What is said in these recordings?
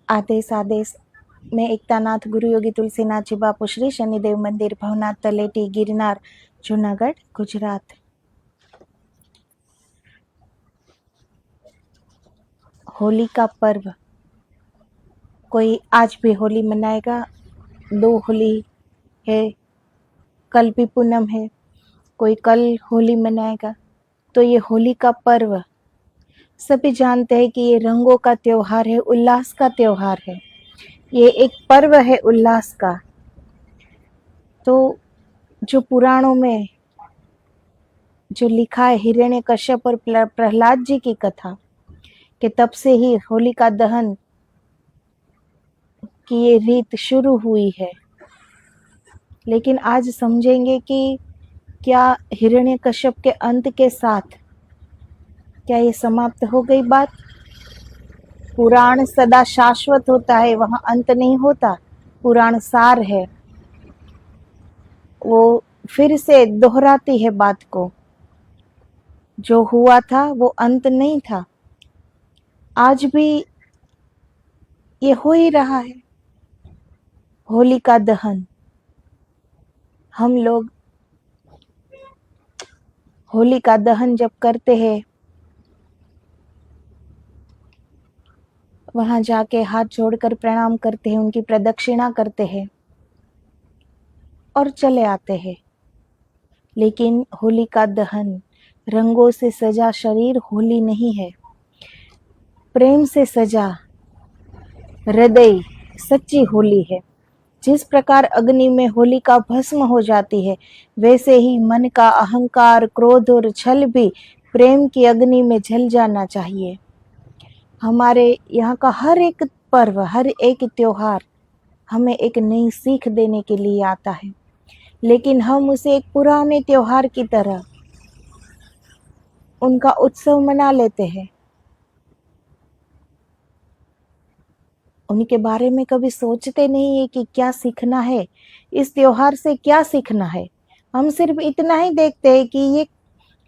आदेश आदेश मैं एकतानाथ गुरु योगी तुलसीनाथ जी बापू श्री शनिदेव मंदिर भवनाथ तलेटी गिरनार जूनागढ़ गुजरात। होली का पर्व, कोई आज भी होली मनाएगा। 2 होली है, कल भी पूनम है, कोई कल होली मनाएगा। तो ये होली का पर्व सभी जानते हैं कि ये रंगों का त्योहार है, उल्लास का त्योहार है। ये एक पर्व है उल्लास का। तो जो पुराणों में जो लिखा है हिरण्यकश्यप और प्रहलाद जी की कथा, कि तब से ही होलिका दहन की ये रीत शुरू हुई है। लेकिन आज समझेंगे कि क्या हिरण्यकश्यप के अंत के साथ क्या ये समाप्त हो गई बात? पुराण सदा शाश्वत होता है, वहां अंत नहीं होता। पुराण सार है, वो फिर से दोहराती है बात को। जो हुआ था वो अंत नहीं था, आज भी ये हो ही रहा है। होलिका दहन, हम लोग होलिका दहन जब करते हैं, वहां जाके हाथ जोड़कर प्रणाम करते हैं, उनकी प्रदक्षिणा करते हैं और चले आते हैं। लेकिन होलिका दहन रंगों से सजा शरीर होली नहीं है, प्रेम से सजा हृदय सच्ची होली है। जिस प्रकार अग्नि में होलिका भस्म हो जाती है, वैसे ही मन का अहंकार, क्रोध और छल भी प्रेम की अग्नि में जल जाना चाहिए। हमारे यहाँ का हर एक पर्व, हर एक त्योहार हमें एक नई सीख देने के लिए आता है, लेकिन हम उसे एक पुराने त्योहार की तरह उनका उत्सव मना लेते हैं। उनके बारे में कभी सोचते नहीं है कि क्या सीखना है, इस त्योहार से क्या सीखना है। हम सिर्फ इतना ही देखते हैं कि ये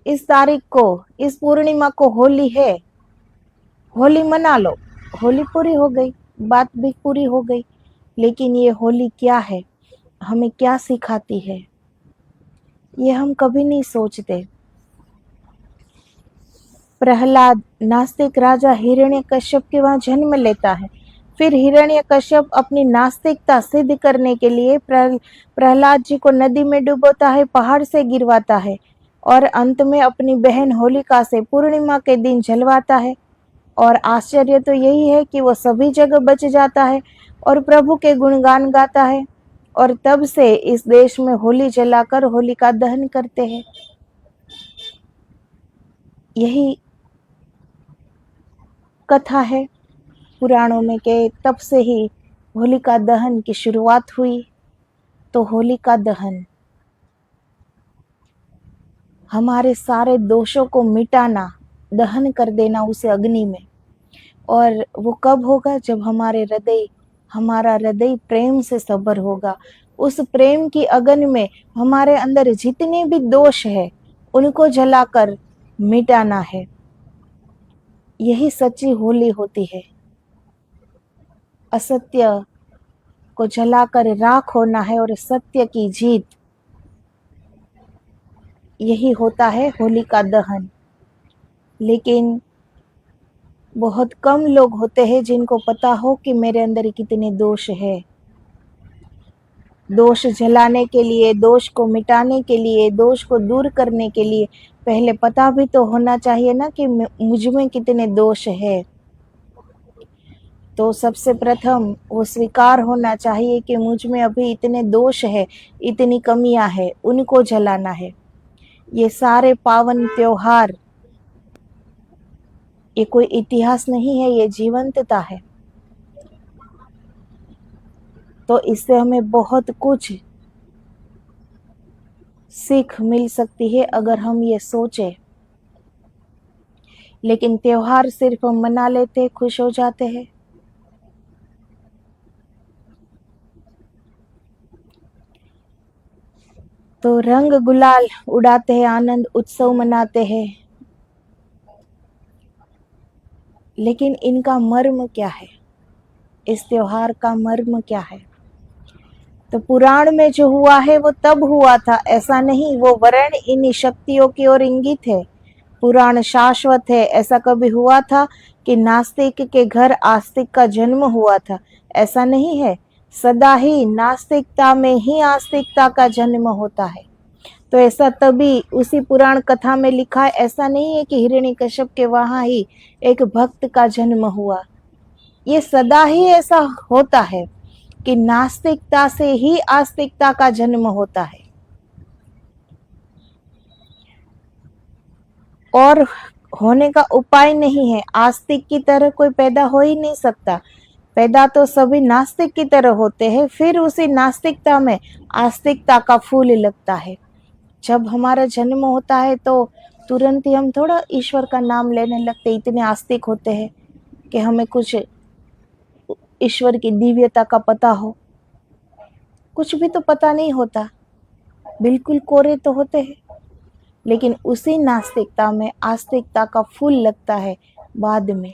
इस तारीख को, इस पूर्णिमा को होली है, होली मना लो, होली पूरी हो गई, बात भी पूरी हो गई। लेकिन ये होली क्या है, हमें क्या सिखाती है, ये हम कभी नहीं सोचते। प्रहलाद नास्तिक राजा हिरण्यकश्यप के वहां जन्म लेता है। फिर हिरण्यकश्यप अपनी नास्तिकता सिद्ध करने के लिए प्रहलाद जी को नदी में डुबोता है, पहाड़ से गिरवाता है और अंत में अपनी बहन होलिका से पूर्णिमा के दिन जलवाता है। और आश्चर्य तो यही है कि वो सभी जगह बच जाता है और प्रभु के गुणगान गाता है। और तब से इस देश में होली जलाकर होलिका दहन करते हैं। यही कथा है पुराणों में कि तब से ही होलिका दहन की शुरुआत हुई। तो होलिका दहन हमारे सारे दोषों को मिटाना, दहन कर देना उसे अग्नि में। और वो कब होगा? जब हमारा हृदय प्रेम से सबर होगा। उस प्रेम की अग्नि में हमारे अंदर जितने भी दोष है उनको जलाकर मिटाना है। यही सच्ची होली होती है। असत्य को जलाकर राख होना है और सत्य की जीत, यही होता है होलिका दहन। लेकिन बहुत कम लोग होते हैं जिनको पता हो कि मेरे अंदर कितने दोष है। दोष जलाने के लिए, दोष को मिटाने के लिए, दोष को दूर करने के लिए पहले पता भी तो होना चाहिए ना कि मुझ में कितने दोष है। तो सबसे प्रथम वो स्वीकार होना चाहिए कि मुझ में अभी इतने दोष है, इतनी कमियां है, उनको जलाना है। ये सारे पावन त्योहार, ये कोई इतिहास नहीं है, ये जीवंतता है। तो इससे हमें बहुत कुछ सीख मिल सकती है अगर हम ये सोचें। लेकिन त्योहार सिर्फ हम मना लेते, खुश हो जाते हैं। तो रंग गुलाल उड़ाते हैं, आनंद उत्सव मनाते हैं, लेकिन इनका मर्म क्या है? इस त्योहार का मर्म क्या है? तो पुराण में जो हुआ है वो तब हुआ था, ऐसा नहीं। वो वर्ण इन शक्तियों की ओर इंगित है। पुराण शाश्वत है। ऐसा कभी हुआ था कि नास्तिक के घर आस्तिक का जन्म हुआ था? ऐसा नहीं है। सदा ही नास्तिकता में ही आस्तिकता का जन्म होता है। तो ऐसा तभी उसी पुराण कथा में लिखा है। ऐसा नहीं है कि हिरण्यकश्यप के वहां ही एक भक्त का जन्म हुआ। ये सदा ही ऐसा होता है कि नास्तिकता से ही आस्तिकता का जन्म होता है। और होने का उपाय नहीं है। आस्तिक की तरह कोई पैदा हो ही नहीं सकता। पैदा तो सभी नास्तिक की तरह होते हैं, फिर उसी नास्तिकता में आस्तिकता का फूल लगता है। जब हमारा जन्म होता है तो तुरंत ही हम थोड़ा ईश्वर का नाम लेने लगते, इतने आस्तिक होते हैं कि हमें कुछ ईश्वर की दिव्यता का पता हो। कुछ भी तो पता नहीं होता, बिल्कुल कोरे तो होते हैं। लेकिन उसी नास्तिकता में आस्तिकता का फूल लगता है बाद में।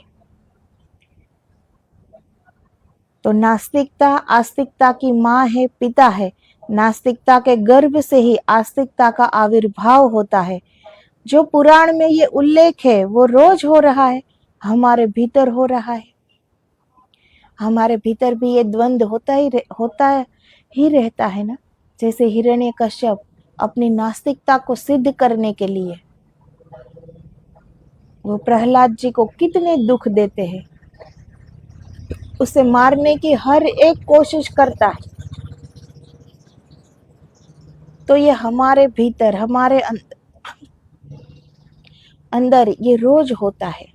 तो नास्तिकता आस्तिकता की माँ है, पिता है। नास्तिकता के गर्भ से ही आस्तिकता का आविर्भाव होता है। जो पुराण में ये उल्लेख है वो रोज हो रहा है, हमारे भीतर हो रहा है। हमारे भीतर भी ये द्वंद होता ही रहता है ना। जैसे हिरण्यकश्यप अपनी नास्तिकता को सिद्ध करने के लिए वो प्रहलाद जी को कितने दुख देते हैं, उसे मारने की हर एक कोशिश करता है। तो ये हमारे भीतर, हमारे अंदर ये रोज होता है।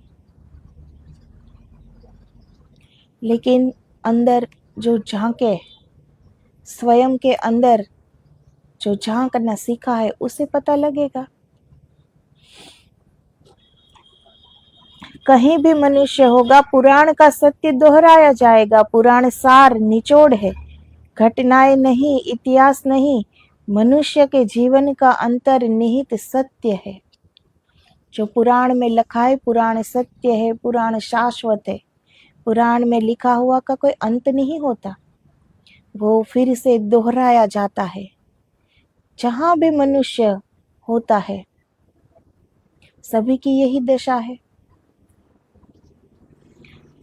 लेकिन अंदर जो झांके, स्वयं के अंदर जो झांकना सीखा है उसे पता लगेगा। कहीं भी मनुष्य होगा, पुराण का सत्य दोहराया जाएगा। पुराण सार निचोड़ है, घटनाएं नहीं, इतिहास नहीं, मनुष्य के जीवन का अंतर्निहित सत्य है। जो पुराण में लिखा है, पुराण सत्य है, पुराण शाश्वत है। पुराण में लिखा हुआ का कोई अंत नहीं होता, वो फिर से दोहराया जाता है। जहां भी मनुष्य होता है सभी की यही दशा है।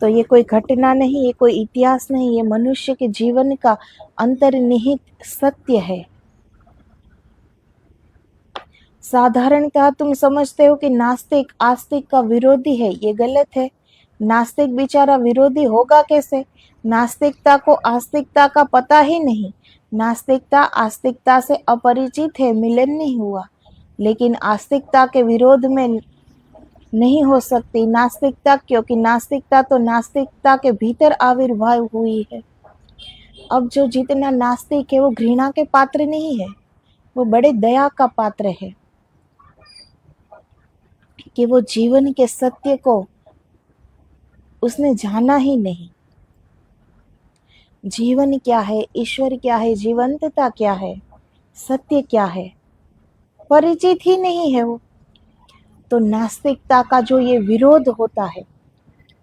तो ये कोई घटना नहीं, ये कोई इतिहास नहीं, ये मनुष्य के जीवन का अंतर्निहित सत्य है। साधारणतः तुम समझते हो कि नास्तिक आस्तिक का विरोधी है, ये गलत है। नास्तिक बेचारा विरोधी होगा कैसे? नास्तिकता को आस्तिकता का पता ही नहीं। नास्तिकता आस्तिकता से अपरिचित है, मिलन नहीं हुआ। लेकिन आस्तिकता के विरोध में नहीं हो सकती नास्तिकता, क्योंकि नास्तिकता तो नास्तिकता के भीतर आविर्भाव हुई है। अब जो जितना नास्तिक है वो घृणा के पात्र नहीं है, वो बड़े दया का पात्र है कि वो जीवन के सत्य को उसने जाना ही नहीं। जीवन क्या है, ईश्वर क्या है, जीवंतता क्या है, सत्य क्या है, परिचित ही नहीं है वो। तो नास्तिकता का जो ये विरोध होता है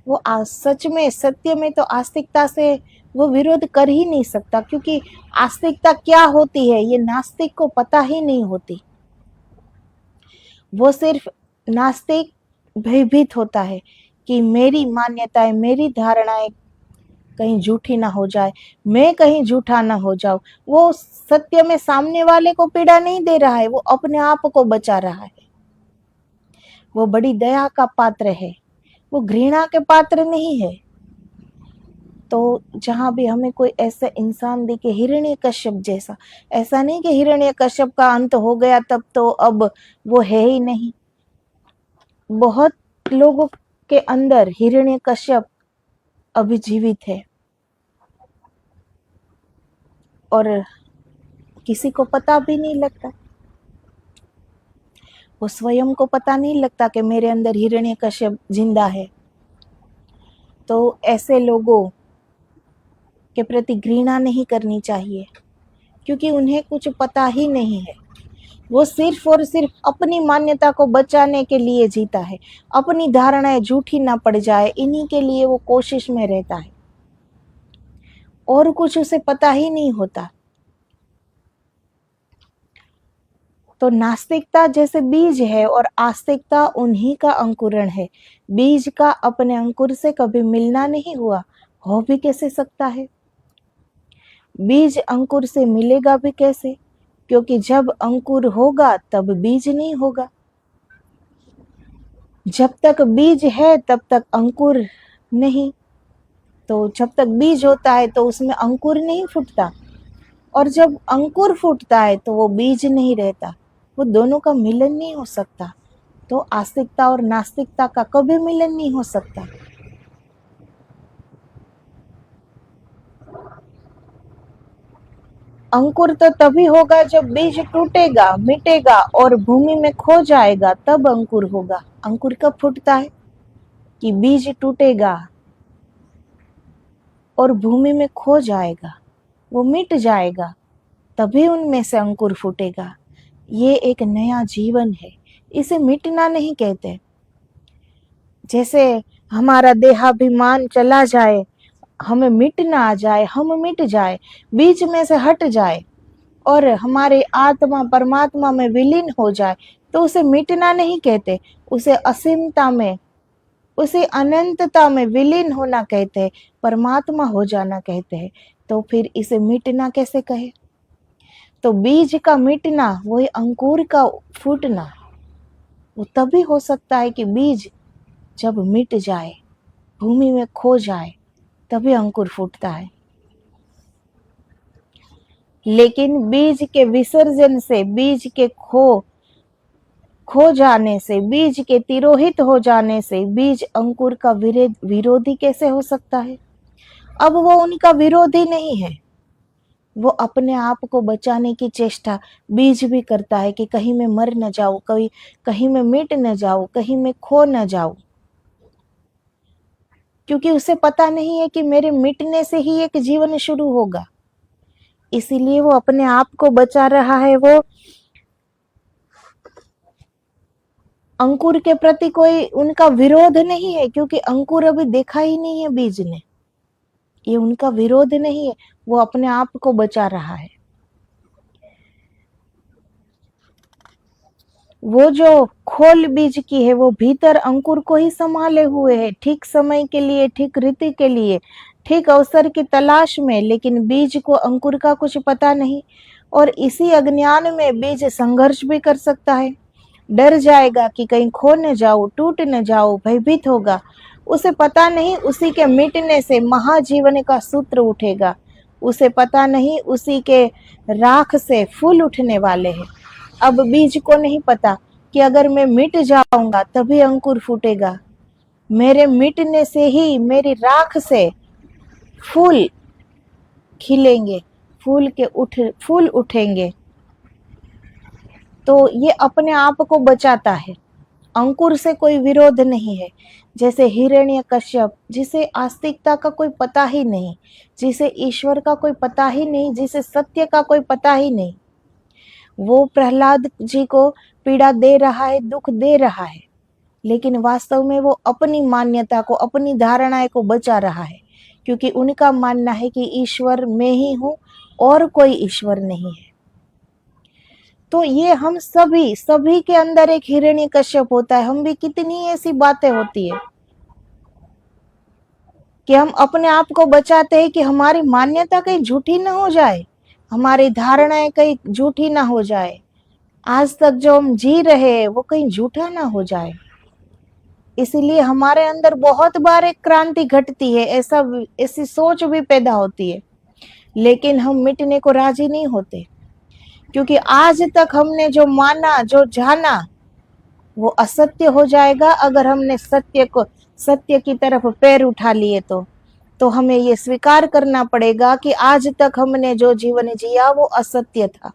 वो सच में सत्य में तो आस्तिकता से वो विरोध कर ही नहीं सकता, क्योंकि आस्तिकता क्या होती है ये नास्तिक को पता ही नहीं होती। वो सिर्फ नास्तिक भयभीत होता है कि मेरी मान्यताएं, मेरी धारणाएं कहीं झूठी ना हो जाए, मैं कहीं झूठा ना हो जाऊं। वो सत्य में सामने वाले को पीड़ा नहीं दे रहा है, वो अपने आप को बचा रहा है। वो बड़ी दया का पात्र है, वो घृणा के पात्र नहीं है। तो जहां भी हमें कोई ऐसा इंसान दिखे हिरण्यकश्यप जैसा, ऐसा नहीं कि हिरण्यकश्यप का अंत हो गया तब तो अब वो है ही नहीं। बहुत लोगों के अंदर हिरण्यकश्यप अभी जीवित है और किसी को पता भी नहीं लगता। वो स्वयं को पता नहीं लगता कि मेरे अंदर हिरण्यकश्यप जिंदा है। तो ऐसे लोगों के प्रति घृणा नहीं करनी चाहिए, क्योंकि उन्हें कुछ पता ही नहीं है। वो सिर्फ और सिर्फ अपनी मान्यता को बचाने के लिए जीता है, अपनी धारणाएं झूठी ना पड़ जाए, इन्हीं के लिए वो कोशिश में रहता है। और कुछ उसे पता ही नहीं होता। तो नास्तिकता जैसे बीज है और आस्तिकता उन्हीं का अंकुरण है। बीज का अपने अंकुर से कभी मिलना नहीं हुआ, हो भी कैसे सकता है? बीज अंकुर से मिलेगा भी कैसे? क्योंकि जब अंकुर होगा तब बीज नहीं होगा। जब तक बीज है तब तक अंकुर नहीं। तो जब तक बीज होता है तो उसमें अंकुर नहीं फूटता, और जब अंकुर फूटता है तो वो बीज नहीं रहता। वो दोनों का मिलन नहीं हो सकता। तो आस्तिकता और नास्तिकता का कभी मिलन नहीं हो सकता। अंकुर तो तभी होगा जब बीज टूटेगा, मिटेगा और भूमि में खो जाएगा, तब अंकुर होगा। अंकुर कब फूटता है? कि बीज टूटेगा और भूमि में खो जाएगा, वो मिट जाएगा, तभी उनमें से अंकुर फूटेगा। ये एक नया जीवन है, इसे मिटना नहीं कहते। जैसे हमारा देहाभिमान चला जाए, हमें मिटना आ जाए, हम मिट जाए, बीच में से हट जाए और हमारी आत्मा परमात्मा में विलीन हो जाए, तो उसे मिटना नहीं कहते, उसे असीमता में, उसे अनंतता में विलीन होना कहते हैं, परमात्मा हो जाना कहते हैं। तो फिर इसे मिटना कैसे कहे? तो बीज का मिटना वही अंकुर का फूटना, वो तभी हो सकता है कि बीज जब मिट जाए, भूमि में खो जाए, तभी अंकुर फूटता है। लेकिन बीज के विसर्जन से, बीज के खो जाने से, बीज के तिरोहित हो जाने से बीज अंकुर का विरोधी कैसे हो सकता है? अब वो उनका विरोधी नहीं है, वो अपने आप को बचाने की चेष्टा बीज भी करता है कि कहीं मैं मर न जाऊं, कहीं मैं मिट न जाऊं, कहीं मैं खो न जाऊं। क्योंकि उसे पता नहीं है कि मेरे मिटने से ही एक जीवन शुरू होगा, इसीलिए वो अपने आप को बचा रहा है। वो अंकुर के प्रति कोई उनका विरोध नहीं है, क्योंकि अंकुर अभी देखा ही नहीं है बीज ने, ये उनका विरोध नहीं है, वो अपने आप को बचा रहा है। वो जो खोल बीज की है वो भीतर अंकुर को ही संभाले हुए है, ठीक समय के लिए, ठीक रीति के लिए, ठीक अवसर की तलाश में। लेकिन बीज को अंकुर का कुछ पता नहीं, और इसी अज्ञान में बीज संघर्ष भी कर सकता है। डर जाएगा कि कहीं खो न जाऊं, टूट न जाऊं, भयभीत होगा। उसे पता नहीं उसी के मिटने से महाजीवन का सूत्र उठेगा। उसे पता नहीं उसी के राख से फूल उठने वाले हैं। अब बीज को नहीं पता कि अगर मैं मिट जाऊंगा तभी अंकुर फूटेगा, मेरे मिटने से ही, मेरी राख से फूल खिलेंगे, फूल उठेंगे। तो ये अपने आप को बचाता है, अंकुर से कोई विरोध नहीं है। जैसे हिरण्यकश्यप, जिसे आस्तिकता का कोई पता ही नहीं, जिसे ईश्वर का कोई पता ही नहीं, जिसे सत्य का कोई पता ही नहीं, वो प्रहलाद जी को पीड़ा दे रहा है, दुख दे रहा है, लेकिन वास्तव में वो अपनी मान्यता को, अपनी धारणाएं को बचा रहा है, क्योंकि उनका मानना है कि ईश्वर मैं ही हूँ और कोई ईश्वर नहीं है। तो ये हम सभी के अंदर एक हिरण्यकश्यप होता है। हम भी कितनी ऐसी बातें होती है कि हम अपने आप को बचाते हैं कि हमारी मान्यता कहीं झूठी ना हो जाए, हमारी धारणाएं कहीं झूठी ना हो जाए, आज तक जो हम जी रहे हैं वो कहीं झूठा ना हो जाए। इसीलिए हमारे अंदर बहुत बार एक क्रांति घटती है, ऐसी सोच भी पैदा होती है, लेकिन हम मिटने को राजी नहीं होते, क्योंकि आज तक हमने जो माना, जो जाना, वो असत्य हो जाएगा अगर हमने सत्य की तरफ पैर उठा लिए। तो हमें ये स्वीकार करना पड़ेगा कि आज तक हमने जो जीवन जिया वो असत्य था,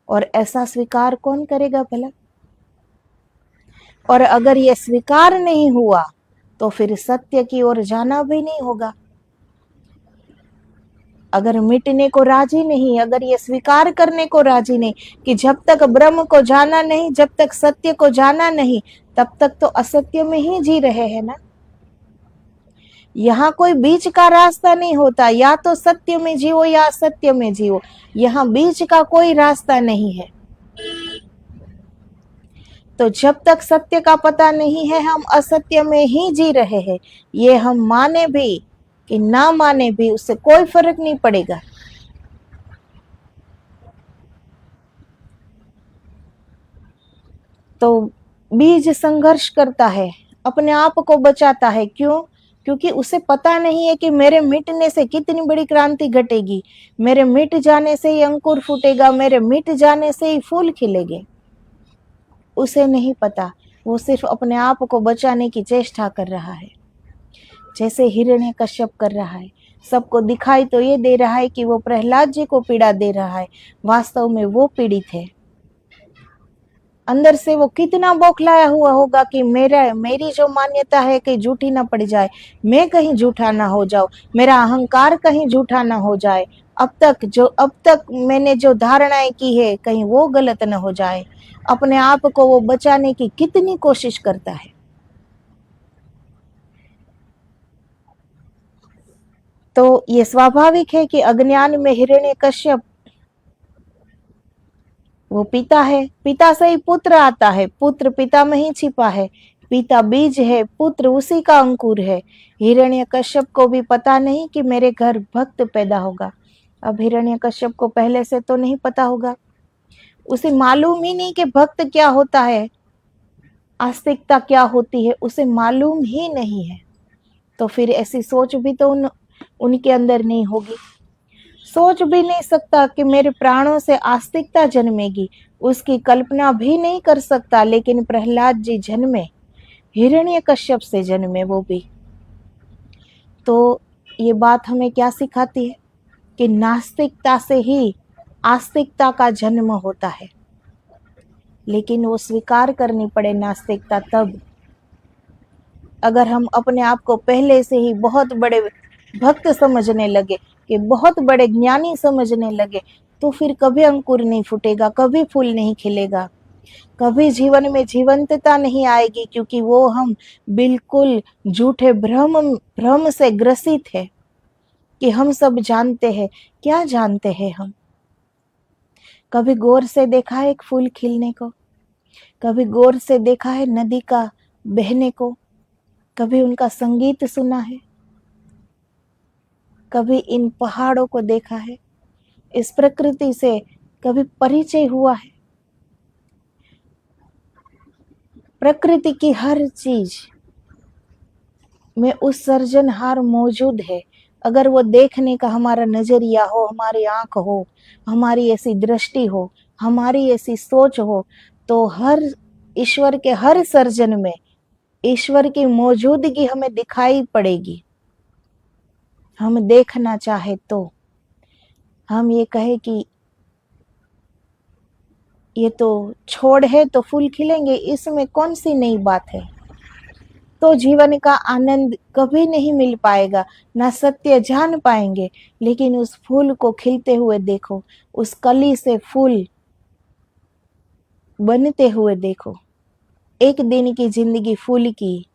और ऐसा स्वीकार कौन करेगा भला? और अगर ये स्वीकार नहीं हुआ तो फिर सत्य की ओर जाना भी नहीं होगा। अगर मिटने को राजी नहीं, अगर ये स्वीकार करने को राजी नहीं कि जब तक ब्रह्म को जाना नहीं, जब तक सत्य को जाना नहीं, तब तक तो असत्य में ही जी रहे हैं ना। यहाँ कोई बीच का रास्ता नहीं होता, या तो सत्य में जियो या असत्य में जियो, यहाँ बीच का कोई रास्ता नहीं है। तो जब तक सत्य का पता नहीं है हम असत्य में ही जी रहे हैं। ये हम माने भी कि ना माने भी उससे कोई फर्क नहीं पड़ेगा। तो बीज संघर्ष करता है, अपने आप को बचाता है। क्यों? क्योंकि उसे पता नहीं है कि मेरे मिटने से कितनी बड़ी क्रांति घटेगी, मेरे मिट जाने से ही अंकुर फूटेगा, मेरे मिट जाने से ही फूल खिलेंगे। उसे नहीं पता, वो सिर्फ अपने आप को बचाने की चेष्टा कर रहा है, जैसे हिरण्यकश्यप कर रहा है। सबको दिखाई तो ये दे रहा है कि वो प्रहलाद जी को पीड़ा दे रहा है, वास्तव में वो पीड़ित है। अंदर से वो कितना बौखलाया हुआ होगा कि मेरी जो मान्यता है कि झूठी ना पड़ जाए, मैं कहीं झूठा ना हो जाऊं, मेरा अहंकार कहीं झूठा ना हो जाए, अब तक मैंने जो धारणाएं की है कहीं वो गलत ना हो जाए। अपने आप को वो बचाने की कितनी कोशिश करता है। तो ये स्वाभाविक है कि अज्ञान में हिरण्यकश्यप वो पिता है, पिता से ही पुत्र आता है, पुत्र पिता में ही छिपा है, पिता बीज है, पुत्र उसी का अंकुर है। हिरण्यकश्यप को भी पता नहीं कि मेरे घर भक्त पैदा होगा। अब हिरण्यकश्यप को पहले से तो नहीं पता होगा, उसे मालूम ही नहीं कि भक्त क्या होता है, आस्तिकता क्या होती है, उसे मालूम ही नहीं है। तो फिर ऐसी सोच भी तो उनके अंदर नहीं होगी। सोच भी नहीं सकता कि मेरे प्राणों से आस्तिकता जन्मेगी, उसकी कल्पना भी नहीं कर सकता। लेकिन प्रहलाद जी जन्मे, हिरण्यकश्यप से जन्मे वो भी। तो ये बात हमें क्या सिखाती है कि नास्तिकता से ही आस्तिकता का जन्म होता है। लेकिन वो स्वीकार करनी पड़े नास्तिकता तब, अगर हम अपने आप को पहले से ही बहुत बड़े भक्त समझने लगे, कि बहुत बड़े ज्ञानी समझने लगे, तो फिर कभी अंकुर नहीं फूटेगा, कभी फूल नहीं खिलेगा, कभी जीवन में जीवंतता नहीं आएगी। क्योंकि वो हम बिल्कुल झूठे भ्रम से ग्रसित है कि हम सब जानते हैं। क्या जानते हैं हम? कभी गौर से देखा है एक फूल खिलने को? कभी गौर से देखा है नदी का बहने को? कभी उनका संगीत सुना है? कभी इन पहाड़ों को देखा है? इस प्रकृति से कभी परिचय हुआ है? प्रकृति की हर चीज में उस सर्जनहार मौजूद है। अगर वो देखने का हमारा नजरिया हो, हमारी आंख हो, हमारी ऐसी दृष्टि हो, हमारी ऐसी सोच हो, तो हर ईश्वर के हर सर्जन में ईश्वर की मौजूदगी हमें दिखाई पड़ेगी। हम देखना चाहे तो हम ये कहे कि ये तो छोड़ है तो फूल खिलेंगे, इसमें कौन सी नई बात है? तो जीवन का आनंद कभी नहीं मिल पाएगा, ना सत्य जान पाएंगे। लेकिन उस फूल को खिलते हुए देखो, उस कली से फूल बनते हुए देखो। एक दिन की जिंदगी फूल की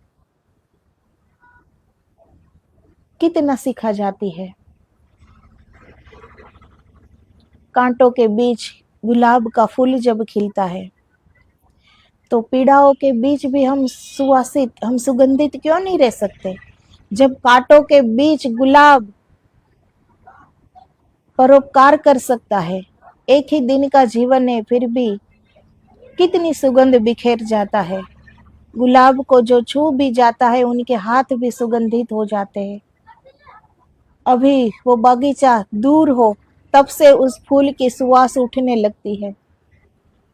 कितना सीखा जाती है। कांटों के बीच गुलाब का फूल जब खिलता है, तो पीड़ाओं के बीच भी हम हम सुगंधित क्यों नहीं रह सकते? जब कांटों के बीच गुलाब परोपकार कर सकता है, एक ही दिन का जीवन है फिर भी कितनी सुगंध बिखेर जाता है। गुलाब को जो छू भी जाता है उनके हाथ भी सुगंधित हो जाते हैं। अभी वो बगीचा दूर हो तब से उस फूल की सुवास उठने लगती है।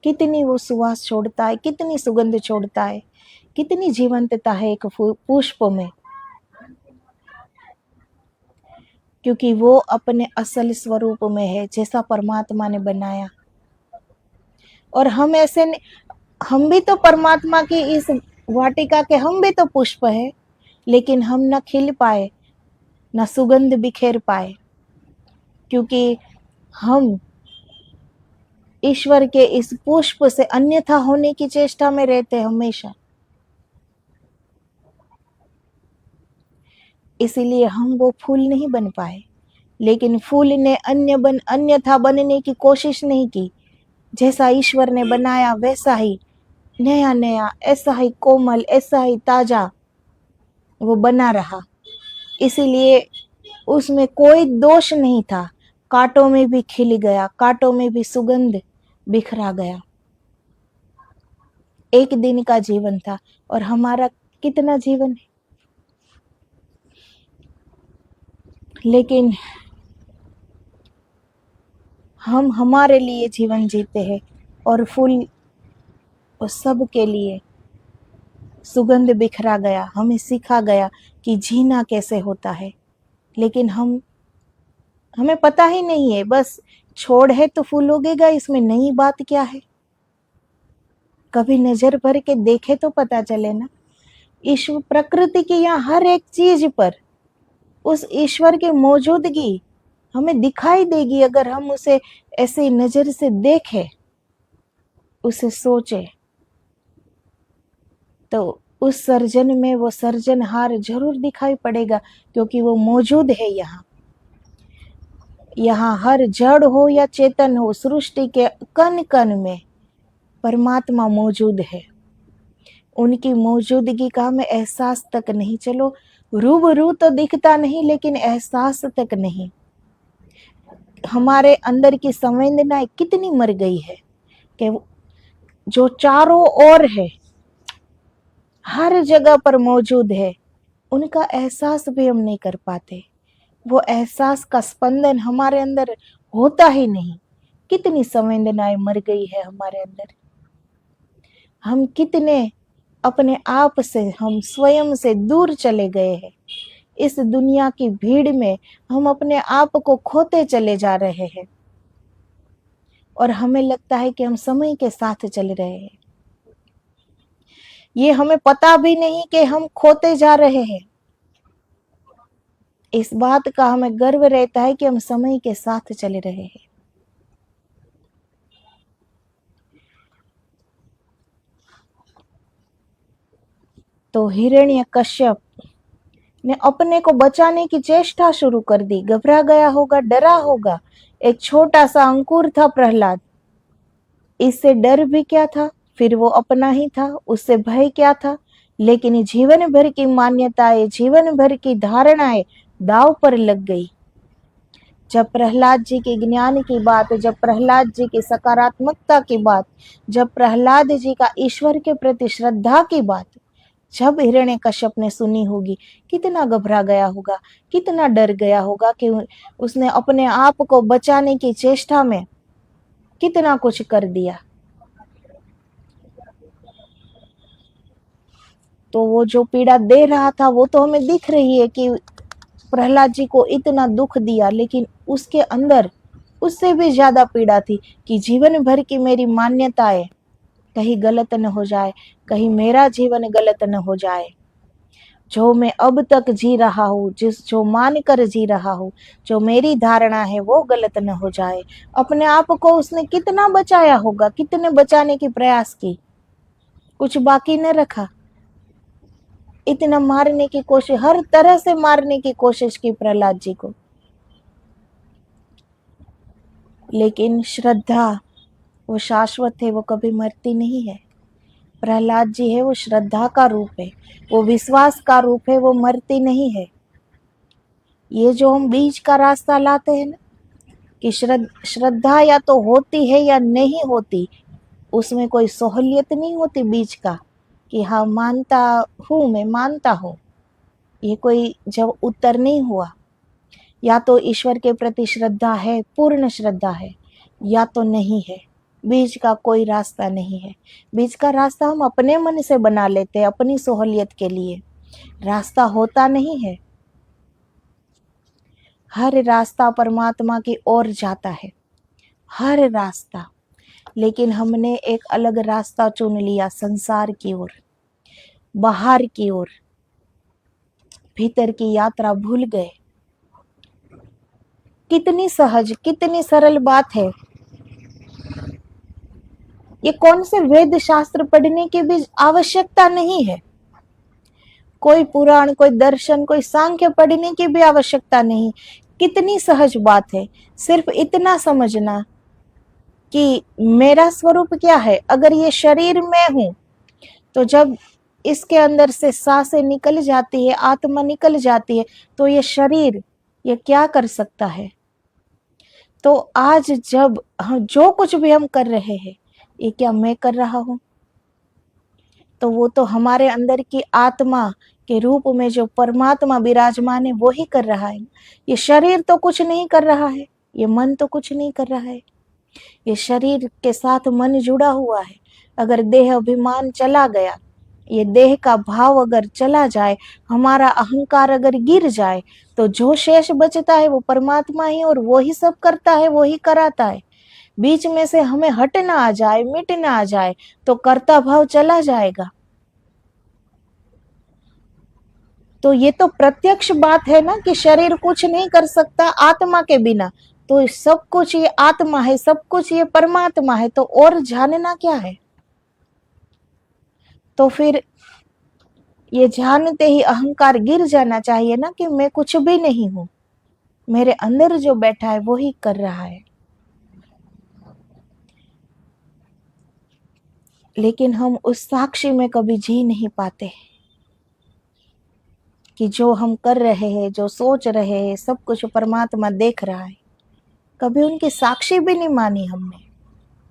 कितनी वो सुवास छोड़ता है, कितनी सुगंध छोड़ता है, कितनी जीवंतता है एक पुष्प में। क्योंकि वो अपने असल स्वरूप में है, जैसा परमात्मा ने बनाया। और हम हम भी तो परमात्मा की इस वाटिका के हम भी तो पुष्प है, लेकिन हम न खिल पाए, न सुगंध बिखेर पाए, क्योंकि हम ईश्वर के इस पुष्प से अन्यथा होने की चेष्टा में रहते हैं हमेशा। इसीलिए हम वो फूल नहीं बन पाए। लेकिन फूल ने अन्यथा बनने की कोशिश नहीं की। जैसा ईश्वर ने बनाया वैसा ही नया नया, ऐसा ही कोमल, ऐसा ही ताजा वो बना रहा। इसीलिए उसमें कोई दोष नहीं था। कांटों में भी खिल गया, कांटों में भी सुगंध बिखरा गया। एक दिन का जीवन था और हमारा कितना जीवन है। लेकिन हम हमारे लिए जीवन जीते हैं और फूल और सब के लिए सुगंध बिखरा गया। हमें सिखा गया कि जीना कैसे होता है। लेकिन हमें पता ही नहीं है। बस छोड़ है तो फूल उगेगा, इसमें नई बात क्या है। कभी नजर भर के देखे तो पता चले ना। ईश्वर प्रकृति की या हर एक चीज पर उस ईश्वर की मौजूदगी हमें दिखाई देगी अगर हम उसे ऐसी नजर से देखें, उसे सोचे। तो उस सर्जन में वो सर्जनहार जरूर दिखाई पड़ेगा, क्योंकि वो मौजूद है यहाँ हर जड़ हो या चेतन हो, सृष्टि के कण कण में परमात्मा मौजूद है। उनकी मौजूदगी का हमें एहसास तक नहीं। चलो रूबरू तो दिखता नहीं, लेकिन एहसास तक नहीं। हमारे अंदर की संवेदनाएं कितनी मर गई है कि जो चारों ओर है, हर जगह पर मौजूद है, उनका एहसास भी हम नहीं कर पाते। वो एहसास का स्पंदन हमारे अंदर होता ही नहीं। कितनी संवेदनाएं मर गई है हमारे अंदर। हम कितने अपने आप से, हम स्वयं से दूर चले गए हैं। इस दुनिया की भीड़ में हम अपने आप को खोते चले जा रहे हैं और हमें लगता है कि हम समय के साथ चल रहे हैं। ये हमें पता भी नहीं कि हम खोते जा रहे हैं। इस बात का हमें गर्व रहता है कि हम समय के साथ चल रहे हैं। तो हिरण्यकश्यप ने अपने को बचाने की चेष्टा शुरू कर दी। घबरा गया होगा, डरा होगा। एक छोटा सा अंकुर था प्रहलाद। इससे डर भी क्या था, फिर वो अपना ही था। उससे भय क्या था। लेकिन जीवन भर की मान्यताएं, जीवन भर की धारणाएं दांव पर लग गई। जब प्रहलाद जी के ज्ञान की बात, जब प्रहलाद जी की सकारात्मकता की बात, जब प्रहलाद जी का ईश्वर के प्रति श्रद्धा की बात जब हिरण्यकश्यप ने सुनी होगी, कितना घबरा गया होगा, कितना डर गया होगा कि उसने अपने आप को बचाने की चेष्टा में कितना कुछ कर दिया। तो वो जो पीड़ा दे रहा था वो तो हमें दिख रही है कि प्रहलाद जी को इतना दुख दिया, लेकिन उसके अंदर उससे भी ज्यादा पीड़ा थी कि जीवन भर की मेरी मान्यताएं कहीं गलत न हो जाए, कहीं मेरा जीवन गलत न हो जाए। जो मैं अब तक जी रहा हूँ, जो मान कर जी रहा हूँ, जो मेरी धारणा है वो गलत न हो जाए। अपने आप को उसने कितना बचाया होगा, कितने बचाने की प्रयास की, कुछ बाकी न रखा। इतना मारने की कोशिश, हर तरह से मारने की कोशिश की प्रहलाद जी को। लेकिन श्रद्धा वो शाश्वत है, वो कभी मरती नहीं है। प्रहलाद जी है वो श्रद्धा का रूप है, वो विश्वास का रूप है, वो मरती नहीं है। ये जो हम बीच का रास्ता लाते हैं ना, कि श्रद्धा या तो होती है या नहीं होती, उसमें कोई सहूलियत नहीं होती बीच का कि हाँ मानता हूँ, मैं मानता हूँ। ये कोई जब उत्तर नहीं हुआ। या तो ईश्वर के प्रति श्रद्धा है, पूर्ण श्रद्धा है, या तो नहीं है। बीच का कोई रास्ता नहीं है। बीच का रास्ता हम अपने मन से बना लेते हैं, अपनी सहूलियत के लिए। रास्ता होता नहीं है। हर रास्ता परमात्मा की ओर जाता है, हर रास्ता। लेकिन हमने एक अलग रास्ता चुन लिया, संसार की ओर, बाहर की ओर। भीतर की यात्रा भूल गए। कितनी सहज, कितनी सरल बात है। ये कौन से वेद शास्त्र पढ़ने की भी आवश्यकता नहीं है। कोई पुराण, कोई दर्शन, कोई सांख्य पढ़ने की भी आवश्यकता नहीं। कितनी सहज बात है, सिर्फ इतना समझना कि मेरा स्वरूप क्या है। अगर ये शरीर मैं हूं, तो जब इसके अंदर से सांसें निकल जाती है, आत्मा निकल जाती है, तो ये शरीर ये क्या कर सकता है। तो आज जब हम जो कुछ भी हम कर रहे हैं, ये क्या मैं कर रहा हूं? तो वो तो हमारे अंदर की आत्मा के रूप में जो परमात्मा विराजमान है वो ही कर रहा है। ये शरीर तो कुछ नहीं कर रहा है, ये मन तो कुछ नहीं कर रहा है। ये शरीर के साथ मन जुड़ा हुआ है। अगर देह अभिमान चला गया, ये देह का भाव अगर चला जाए, हमारा अहंकार अगर गिर जाए, तो जो शेष बचता है वो परमात्मा ही, और वो ही सब करता है, वो ही कराता है। बीच में से हमें हटना आ जाए, मिटना आ जाए, तो कर्ता भाव चला जाएगा। तो ये तो प्रत्यक्ष बात है ना कि शरीर कुछ नहीं कर सकता आत्मा के बिना। तो सब कुछ ये आत्मा है, सब कुछ ये परमात्मा है, तो और जानना क्या है। तो फिर ये जानते ही अहंकार गिर जाना चाहिए ना कि मैं कुछ भी नहीं हूं, मेरे अंदर जो बैठा है वो ही कर रहा है। लेकिन हम उस साक्षी में कभी जी नहीं पाते कि जो हम कर रहे हैं, जो सोच रहे हैं, सब कुछ परमात्मा देख रहा है। कभी उनकी साक्षी भी नहीं मानी हमने,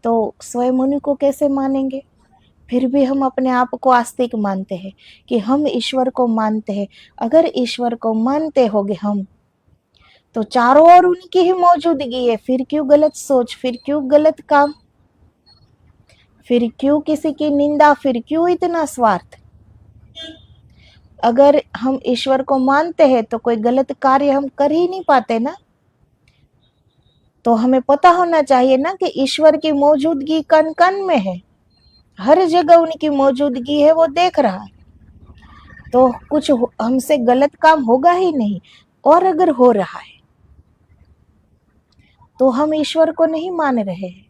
तो स्वयं उन्हीं को कैसे मानेंगे। फिर भी हम अपने आप को आस्तिक मानते हैं कि हम ईश्वर को मानते हैं। अगर ईश्वर को मानते होगे हम, तो चारों ओर उनकी ही मौजूदगी है, फिर क्यों गलत सोच, फिर क्यों गलत काम, फिर क्यों किसी की निंदा, फिर क्यों इतना स्वार्थ। अगर हम ईश्वर को मानते हैं तो कोई गलत कार्य हम कर ही नहीं पाते ना। तो हमें पता होना चाहिए ना कि ईश्वर की मौजूदगी कण कण में है, हर जगह उनकी मौजूदगी है, वो देख रहा है। तो कुछ हमसे गलत काम होगा ही नहीं। और अगर हो रहा है तो हम ईश्वर को नहीं मान रहे हैं,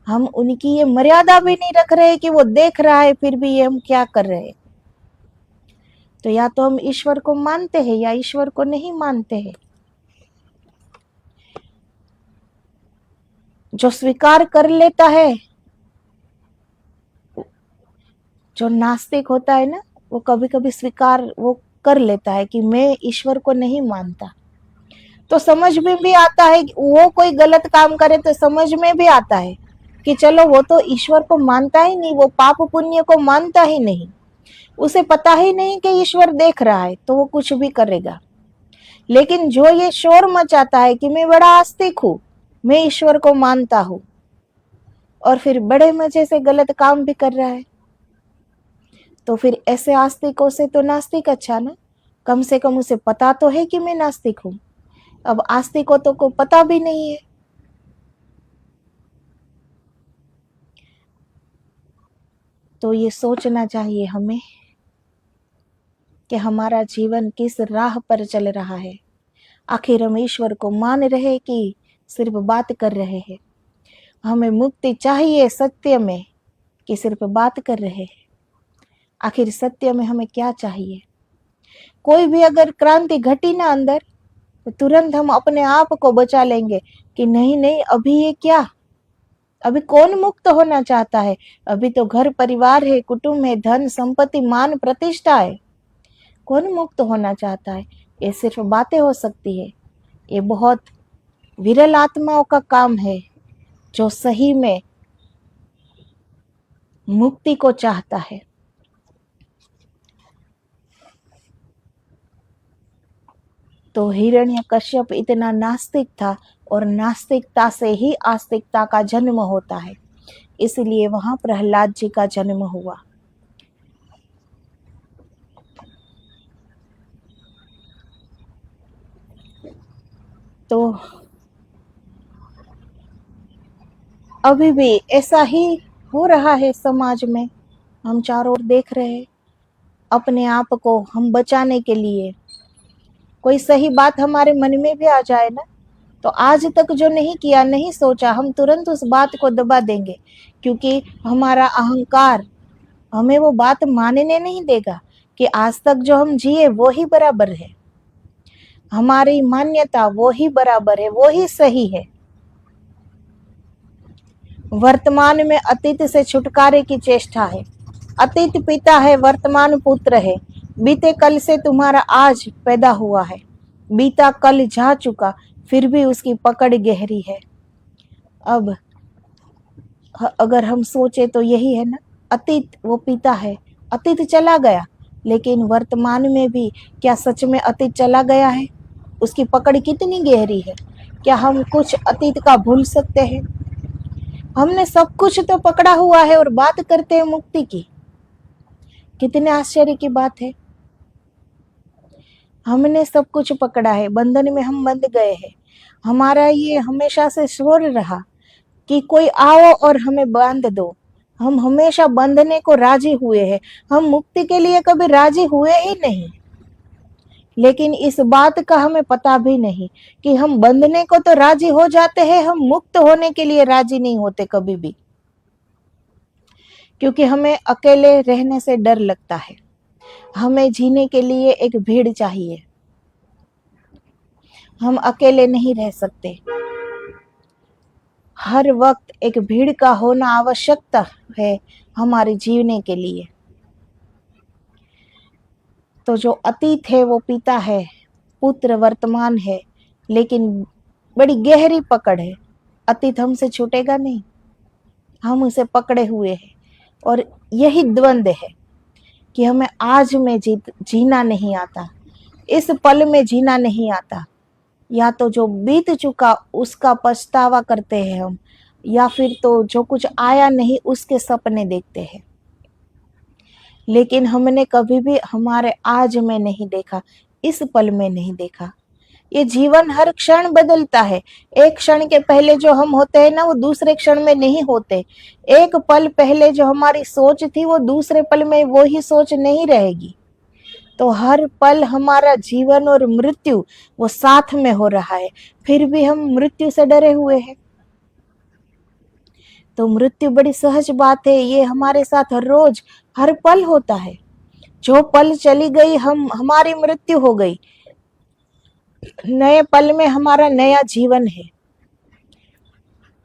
हम उनकी ये मर्यादा भी नहीं रख रहे कि वो देख रहा है फिर भी ये हम क्या कर रहे हैं। तो या तो हम ईश्वर को मानते हैं या ईश्वर को नहीं मानते हैं। जो स्वीकार कर लेता है, जो नास्तिक होता है ना, वो कभी कभी स्वीकार वो कर लेता है कि मैं ईश्वर को नहीं मानता। तो समझ में भी आता है, वो कोई गलत काम करे तो समझ में भी आता है कि चलो वो तो ईश्वर को मानता ही नहीं, वो पाप पुण्य को मानता ही नहीं, उसे पता ही नहीं कि ईश्वर देख रहा है, तो वो कुछ भी करेगा। लेकिन जो ये शोर मचाता है कि मैं बड़ा आस्तिक हूं, मैं ईश्वर को मानता हूं, और फिर बड़े मजे से गलत काम भी कर रहा है, तो फिर ऐसे आस्तिकों से तो नास्तिक अच्छा ना। कम से कम उसे पता तो है कि मैं नास्तिक हूं। अब आस्तिकों तो को पता भी नहीं है। तो ये सोचना चाहिए हमें कि हमारा जीवन किस राह पर चल रहा है। आखिर हम ईश्वर को मान रहे कि सिर्फ बात कर रहे हैं। हमें मुक्ति चाहिए सत्य में कि सिर्फ बात कर रहे हैं। आखिर सत्य में हमें क्या चाहिए। कोई भी अगर क्रांति घटी ना अंदर, तो तुरंत हम अपने आप को बचा लेंगे कि नहीं नहीं, अभी ये क्या, अभी कौन मुक्त होना चाहता है। अभी तो घर परिवार है, कुटुंब है, धन संपत्ति मान प्रतिष्ठा है, कौन मुक्त होना चाहता है। ये सिर्फ बातें हो सकती है। ये बहुत विरल आत्माओं का काम है जो सही में मुक्ति को चाहता है। तो हिरण्यकश्यप इतना नास्तिक था, और नास्तिकता से ही आस्तिकता का जन्म होता है, इसलिए वहां प्रहलाद जी का जन्म हुआ। तो अभी भी ऐसा ही हो रहा है समाज में, हम चारों ओर देख रहे हैं। अपने आप को हम बचाने के लिए कोई सही बात हमारे मन में भी आ जाए ना, तो आज तक जो नहीं किया, नहीं सोचा, हम तुरंत उस बात को दबा देंगे, क्योंकि हमारा अहंकार हमें वो बात मानने नहीं देगा। कि आज तक जो हम जिए वो ही बराबर है, हमारी मान्यता वो ही बराबर है, वो ही सही है। वर्तमान में अतीत से छुटकारे की चेष्टा है। अतीत पिता है, वर्तमान पुत्र है। बीते कल से तुम्हारा आज पैदा हुआ है। बीता कल जा चुका, फिर भी उसकी पकड़ गहरी है। अब अगर हम सोचे तो यही है ना, अतीत वो पिता है, अतीत चला गया, लेकिन वर्तमान में भी क्या सच में अतीत चला गया है? उसकी पकड़ कितनी गहरी है? क्या हम कुछ अतीत का भूल सकते हैं? हमने सब कुछ तो पकड़ा हुआ है और बात करते हैं मुक्ति की। कितने आश्चर्य की बात है। हमने सब कुछ पकड़ा है, बंधन में हम बंध गए हैं। हमारा ये हमेशा से स्वर रहा कि कोई आओ और हमें बांध दो। हम हमेशा बंधने को राजी हुए हैं, हम मुक्ति के लिए कभी राजी हुए ही नहीं। लेकिन इस बात का हमें पता भी नहीं कि हम बंधने को तो राजी हो जाते हैं, हम मुक्त होने के लिए राजी नहीं होते कभी भी, क्योंकि हमें अकेले रहने से डर लगता है। हमें जीने के लिए एक भीड़ चाहिए, हम अकेले नहीं रह सकते। हर वक्त एक भीड़ का होना आवश्यकता है हमारे जीने के लिए। तो जो अतीत है वो पिता है, पुत्र वर्तमान है, लेकिन बड़ी गहरी पकड़ है। अतीत हमसे छूटेगा नहीं, हम उसे पकड़े हुए हैं। और यही द्वंद्व है कि हमें आज में जीना नहीं आता, इस पल में जीना नहीं आता। या तो जो बीत चुका उसका पछतावा करते हैं हम, या फिर तो जो कुछ आया नहीं उसके सपने देखते हैं। लेकिन हमने कभी भी हमारे आज में नहीं देखा, इस पल में नहीं देखा। ये जीवन हर क्षण बदलता है। एक क्षण के पहले जो हम होते हैं ना, वो दूसरे क्षण में नहीं होते। एक पल पहले जो हमारी सोच थी, वो दूसरे पल में वो ही सोच नहीं रहेगी। तो हर पल हमारा जीवन और मृत्यु वो साथ में हो रहा है, फिर भी हम मृत्यु से डरे हुए हैं। तो मृत्यु बड़ी सहज बात है, ये हमारे साथ हर रोज हर पल होता है। जो पल चली गई हमारी मृत्यु हो गई, नए पल में हमारा नया जीवन है।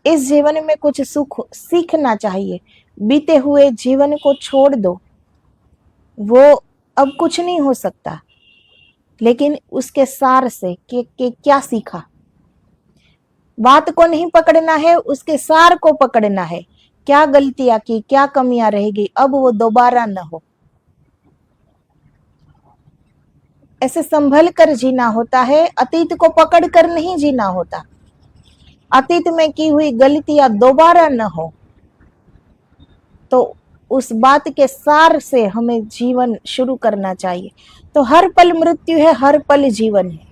इस जीवन में कुछ सुख सीखना चाहिए। बीते हुए जीवन को छोड़ दो, वो अब कुछ नहीं हो सकता। लेकिन उसके सार से कि क्या सीखा, बात को नहीं पकड़ना है, उसके सार को पकड़ना है। क्या गलतियां की, क्या कमियां रहेगी, अब वो दोबारा न हो। ऐसे संभल कर जीना होता है, अतीत को पकड़ कर नहीं जीना होता। अतीत में की हुई गलतियां दोबारा न हो, तो उस बात के सार से हमें जीवन शुरू करना चाहिए। तो हर पल मृत्यु है, हर पल जीवन है।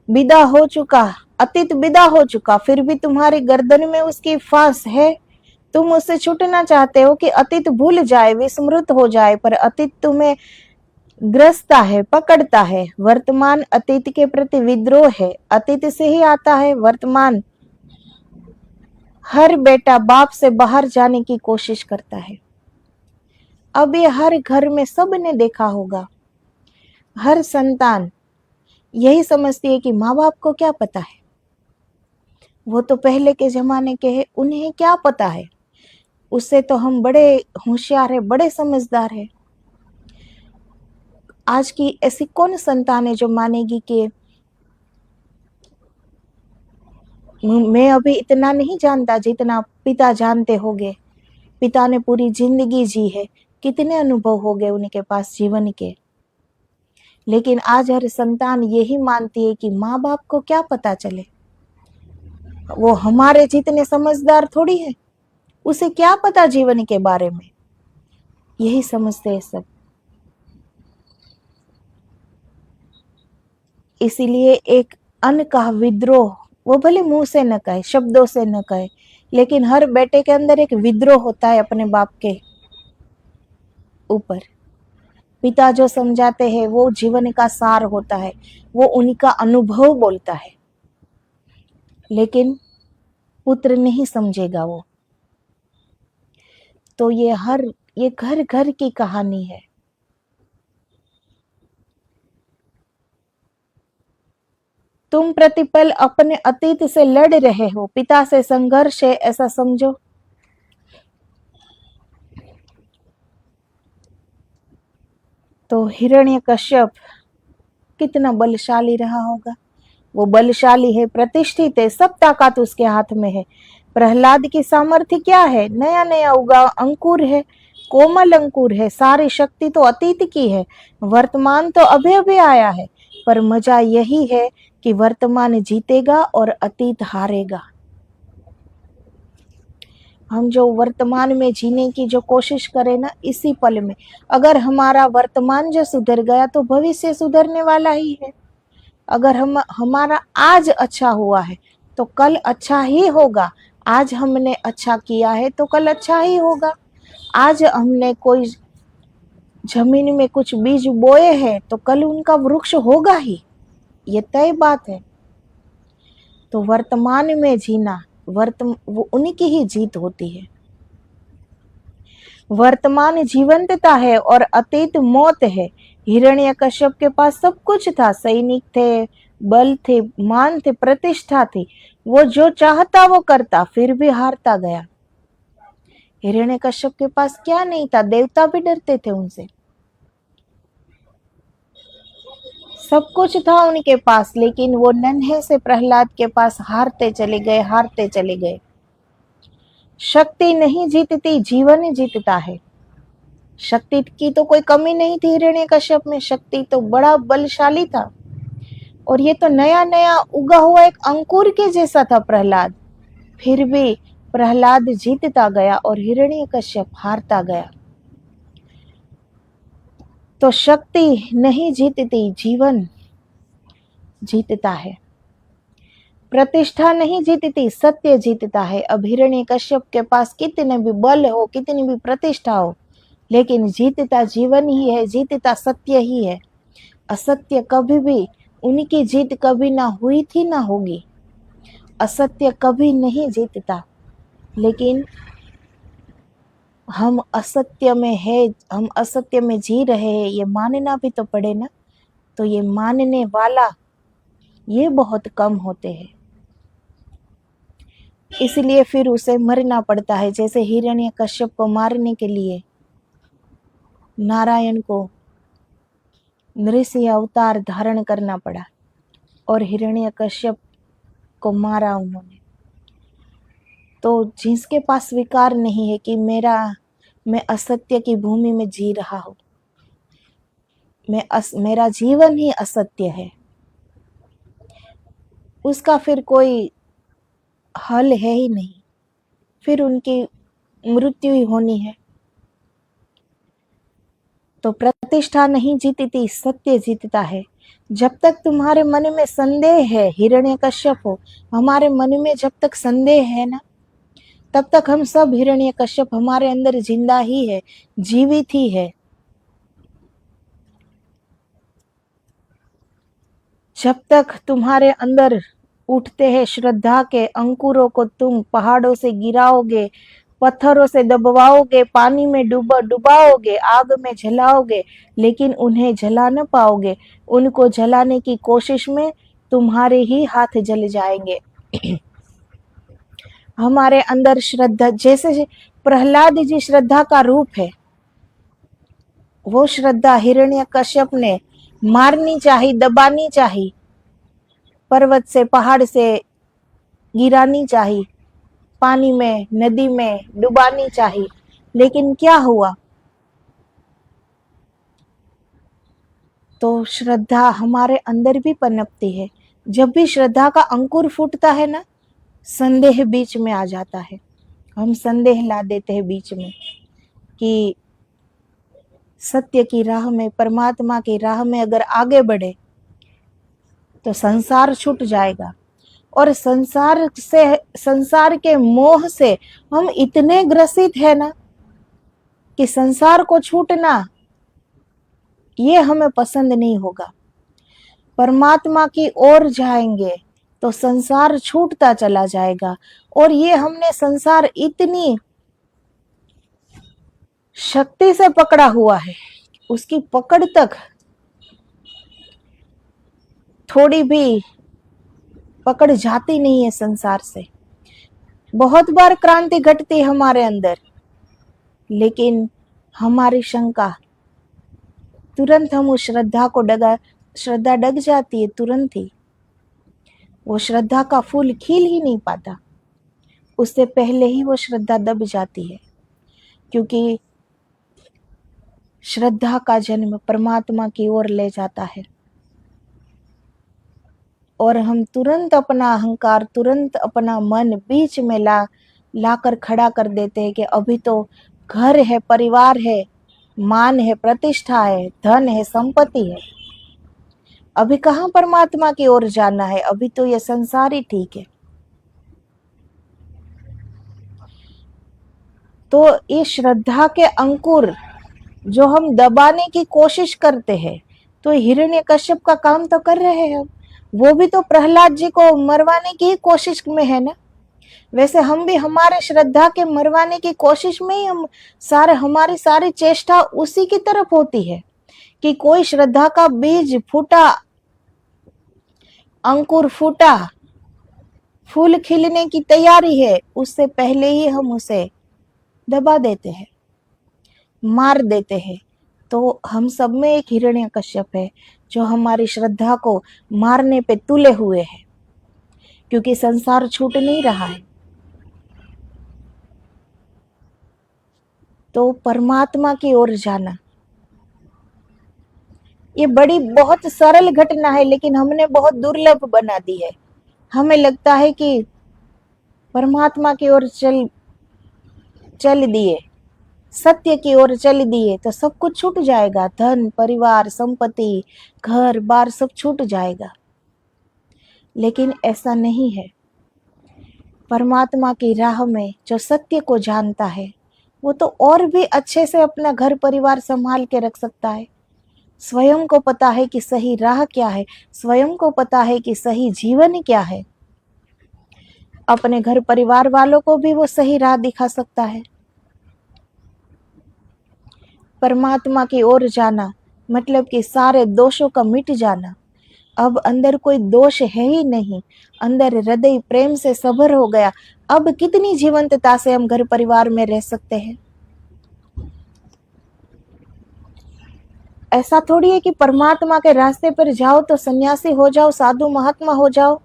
विदा हो चुका, अतीत विदा हो चुका, फिर भी तुम्हारी गर्दन में उसकी फांस है। तुम उससे छूटना चाहते हो कि अतीत भूल जाए, विस्मृत हो जाए, पर अतीत तुम्हें ग्रसता है, पकड़ता है। वर्तमान अतीत के प्रति विद्रोह है, अतीत से ही आता है वर्तमान। हर बेटा बाप से बाहर जाने की कोशिश करता है। अब ये हर घर में सबने देखा होगा। हर संतान यही समझती है कि माँ बाप को क्या पता है, वो तो पहले के जमाने के हैं, उन्हें क्या पता है, उससे तो हम बड़े होशियार है, बड़े समझदार है। आज की ऐसी कौन संतान है जो मानेगी कि मैं अभी इतना नहीं जानता जितना पिता जानते होंगे। पिता ने पूरी जिंदगी जी है, कितने अनुभव हो गए उनके पास जीवन के। लेकिन आज हर संतान यही मानती है कि माँ बाप को क्या पता चले, वो हमारे जितने समझदार थोड़ी है, उसे क्या पता जीवन के बारे में। यही समझते हैं सब। इसीलिए एक अन्न का विद्रोह, वो भले मुंह से न कहे, शब्दों से न कहे, लेकिन हर बेटे के अंदर एक विद्रोह होता है अपने बाप के ऊपर। पिता जो समझाते हैं वो जीवन का सार होता है, वो उनका अनुभव बोलता है। लेकिन पुत्र नहीं समझेगा वो। तो ये घर घर की कहानी है। तुम प्रतिपल अपने अतीत से लड़ रहे हो, पिता से संघर्ष है ऐसा समझो। तो हिरण्यकश्यप कितना बलशाली रहा होगा। वो बलशाली है, प्रतिष्ठित है, सब ताकत उसके हाथ में है। प्रहलाद की सामर्थ्य क्या है? नया नया उगा अंकुर है, कोमल अंकुर है। सारी शक्ति तो अतीत की है, वर्तमान तो अभी अभी आया है। पर मजा यही है कि वर्तमान जीतेगा और अतीत हारेगा। हम जो वर्तमान में जीने की जो कोशिश करें ना, इसी पल में अगर हमारा वर्तमान जो सुधर गया तो भविष्य सुधरने वाला ही है। अगर हमारा आज अच्छा हुआ है तो कल अच्छा ही होगा। आज हमने अच्छा किया है तो कल अच्छा ही होगा। आज हमने कोई जमीन में कुछ बीज बोए हैं तो कल उनका वृक्ष होगा ही, ये तय बात है। तो वर्तमान में जीना, वो उन्हीं की ही जीत होती है। वर्तमान जीवंतता है और अतीत मौत है। हिरण्यकश्यप के पास सब कुछ था, सैनिक थे, बल थे, मान थे, प्रतिष्ठा थी। वो जो चाहता वो करता, फिर भी हारता गया। हिरण्यकश्यप के पास क्या नहीं था? देवता भी डरते थे उनसे। सब कुछ था उनके पास, लेकिन वो नन्हे से प्रहलाद के पास हारते चले गए, हारते चले गए। शक्ति नहीं जीतती, जीवन जीतता है। शक्ति की तो कोई कमी नहीं थी हिरण्यकश्यप में, शक्ति तो बड़ा बलशाली था। और ये तो नया नया उगा हुआ एक अंकुर के जैसा था प्रहलाद। फिर भी प्रहलाद जीतता गया और हिरण्यकश्यप हारता गया। तो शक्ति नहीं जीतती, जीवन जीतता है। प्रतिष्ठा नहीं जीतती, सत्य जीतता है। अब हिरण्यकश्यप के पास कितने भी बल हो, कितनी भी प्रतिष्ठा हो, लेकिन जीतता जीवन ही है, जीतता सत्य ही है। असत्य कभी भी, उनकी जीत कभी ना हुई थी ना होगी। असत्य कभी नहीं जीतता। लेकिन हम असत्य में है, हम असत्य में जी रहे हैं, ये मानना भी तो पड़े ना। तो ये मानने वाला ये बहुत कम होते हैं, इसलिए फिर उसे मरना पड़ता है। जैसे हिरण्यकश्यप को मारने के लिए नारायण को नृसिंह अवतार धारण करना पड़ा और हिरण्यकश्यप को मारा उन्होंने। तो जिसके पास विकार नहीं है कि मैं असत्य की भूमि में जी रहा हूं, मेरा जीवन ही असत्य है, उसका फिर कोई हल है ही नहीं, फिर उनकी मृत्यु ही होनी है। तो प्रतिष्ठा नहीं जीतती, सत्य जीतता है। जब तक तुम्हारे मन में संदेह है, हिरण्यकश्यप हो, हमारे मन में जब तक संदेह है ना, तब तक हम सब हिरण्यकश्यप हमारे अंदर जिंदा ही है, जीवित ही है। जब तक तुम्हारे अंदर उठते हैं श्रद्धा के अंकुरों को, तुम पहाड़ों से गिराओगे, पत्थरों से दबवाओगे, पानी में डुबाओगे, आग में जलाओगे, लेकिन उन्हें जला न पाओगे। उनको जलाने की कोशिश में तुम्हारे ही हाथ जल जाएंगे। हमारे अंदर श्रद्धा, जैसे प्रहलाद जी श्रद्धा का रूप है, वो श्रद्धा हिरण्यकश्यप ने मारनी चाहिए, दबानी चाहिए, पर्वत से, पहाड़ से गिरानी चाहिए, पानी में, नदी में डुबानी चाहिए। लेकिन क्या हुआ? तो श्रद्धा हमारे अंदर भी पनपती है। जब भी श्रद्धा का अंकुर फूटता है ना, संदेह बीच में आ जाता है। हम संदेह ला देते हैं बीच में कि सत्य की राह में, परमात्मा की राह में अगर आगे बढ़े तो संसार छूट जाएगा। और संसार के मोह से हम इतने ग्रसित है ना कि संसार को छूटना ये हमें पसंद नहीं होगा। परमात्मा की ओर जाएंगे, तो संसार छूटता चला जाएगा। और ये हमने संसार इतनी शक्ति से पकड़ा हुआ है, उसकी पकड़ तक थोड़ी भी पकड़ जाती नहीं है संसार से। बहुत बार क्रांति घटती है हमारे अंदर, लेकिन हमारी शंका, तुरंत हम उस श्रद्धा डग जाती है तुरंत ही। वो श्रद्धा का फूल खिल ही नहीं पाता, उससे पहले ही वो श्रद्धा दब जाती है। क्योंकि श्रद्धा का जन्म परमात्मा की ओर ले जाता है, और हम तुरंत अपना अहंकार, तुरंत अपना मन बीच में लाकर खड़ा कर देते हैं कि अभी तो घर है, परिवार है, मान है, प्रतिष्ठा है, धन है, संपत्ति है, अभी कहाँ परमात्मा की ओर जाना है, अभी तो ये संसार ही ठीक है। तो इस श्रद्धा के अंकुर जो हम दबाने की कोशिश करते हैं, तो हिरण्यकश्यप का काम तो कर रहे हैं हम। वो भी तो प्रहलाद जी को मरवाने की कोशिश में है ना। वैसे हम भी हमारे श्रद्धा के मरवाने की कोशिश में ही हमारी सारी चेष्टा उसी की तरफ होती है कि कोई श्रद्धा का बीज फूटा, अंकुर फूटा, फूल खिलने की तैयारी है, उससे पहले ही हम उसे दबा देते हैं, मार देते हैं। तो हम सब में एक हिरण्यकश्यप है जो हमारी श्रद्धा को मारने पे तुले हुए है, क्योंकि संसार छूट नहीं रहा है। तो परमात्मा की ओर जाना ये बहुत सरल घटना है, लेकिन हमने बहुत दुर्लभ बना दी है। हमें लगता है कि परमात्मा की ओर चल दिए, सत्य की ओर चल दिए तो सब कुछ छूट जाएगा, धन, परिवार, संपत्ति, घर बार सब छूट जाएगा। लेकिन ऐसा नहीं है। परमात्मा की राह में जो सत्य को जानता है, वो तो और भी अच्छे से अपना घर परिवार संभाल के रख सकता है। स्वयं को पता है कि सही राह क्या है, स्वयं को पता है कि सही जीवन क्या है। अपने घर परिवार वालों को भी वो सही राह दिखा सकता है। परमात्मा की ओर जाना मतलब कि सारे दोषों का मिट जाना। अब अंदर कोई दोष है ही नहीं, अंदर हृदय प्रेम से सभर हो गया। अब कितनी जीवंतता से हम घर परिवार में रह सकते हैं। ऐसा थोड़ी है कि परमात्मा के रास्ते पर जाओ तो सन्यासी हो जाओ, साधु महात्मा हो जाओ,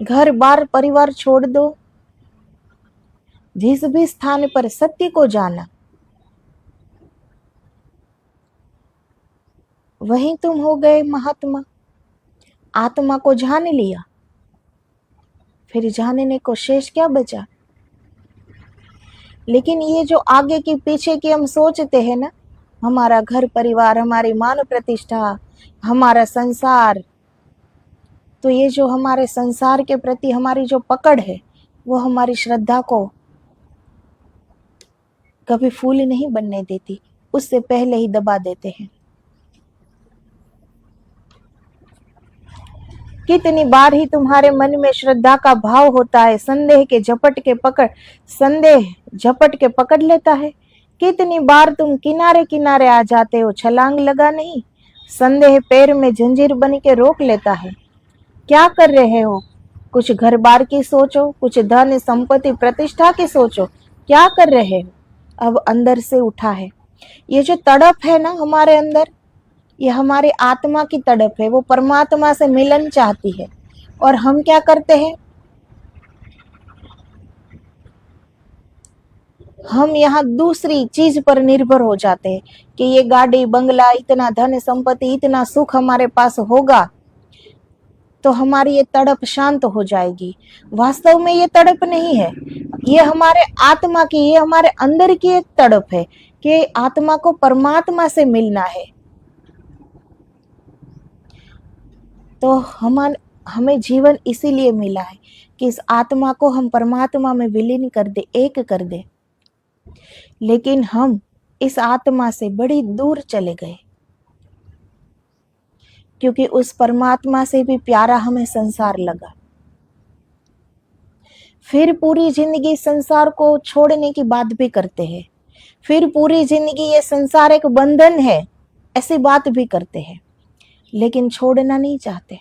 घर बार परिवार छोड़ दो। जिस भी स्थान पर सत्य को जाना, वहीं तुम हो गए महात्मा। आत्मा को जान लिया, फिर जानने को शेष क्या बचा। लेकिन ये जो आगे की पीछे की हम सोचते हैं ना, हमारा घर परिवार, हमारी मान प्रतिष्ठा, हमारा संसार, तो ये जो हमारे संसार के प्रति हमारी जो पकड़ है, वो हमारी श्रद्धा को कभी फूल नहीं बनने देती, उससे पहले ही दबा देते हैं। कितनी बार ही तुम्हारे मन में श्रद्धा का भाव होता है, संदेह झपट के पकड़ लेता है। कितनी बार तुम किनारे किनारे आ जाते हो, छलांग लगा नहीं, संदेह पैर में जंजीर बन के रोक लेता है। क्या कर रहे हो? कुछ घर बार की सोचो, कुछ धन संपत्ति प्रतिष्ठा की सोचो, क्या कर रहे हो? अब अंदर से उठा है ये जो तड़प है ना हमारे अंदर, ये हमारी आत्मा की तड़प है। वो परमात्मा से मिलन चाहती है, और हम क्या करते हैं? हम यहाँ दूसरी चीज पर निर्भर हो जाते हैं कि ये गाड़ी बंगला, इतना धन संपत्ति, इतना सुख हमारे पास होगा तो हमारी ये तड़प शांत हो जाएगी। वास्तव में ये तड़प नहीं है, ये हमारे आत्मा की, ये हमारे अंदर की एक तड़प है कि आत्मा को परमात्मा से मिलना है। तो हमें जीवन इसीलिए मिला है कि इस आत्मा को हम परमात्मा में विलीन कर दे, एक कर दे। लेकिन हम इस आत्मा से बड़ी दूर चले गए, क्योंकि उस परमात्मा से भी प्यारा हमें संसार लगा। फिर पूरी जिंदगी संसार को छोड़ने की बात भी करते हैं, फिर पूरी जिंदगी ये संसार एक बंधन है ऐसी बात भी करते हैं, लेकिन छोड़ना नहीं चाहते।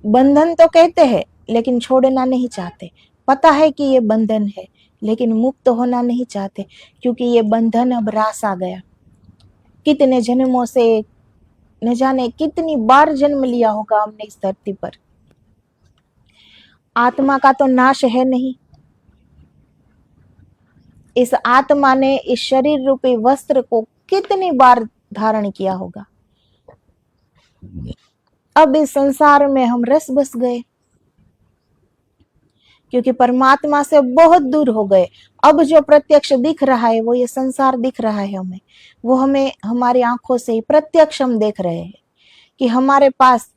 बंधन तो कहते हैं लेकिन छोड़ना नहीं चाहते। पता है कि ये बंधन है लेकिन मुक्त होना नहीं चाहते, क्योंकि ये बंधन अब रास आ गया। कितने जन्मों से, न जाने कितनी बार जन्म लिया होगा हमने इस धरती पर। आत्मा का तो नाश है नहीं। इस आत्मा ने इस शरीर रूपी वस्त्र को कितनी बार धारण किया होगा। अब इस संसार में हम रस बस गए, क्योंकि परमात्मा से बहुत दूर हो गए। अब जो प्रत्यक्ष दिख रहा है वो ये संसार दिख रहा है हमें, वो हमें हमारी आंखों से ही प्रत्यक्ष हम देख रहे हैं कि हमारे पास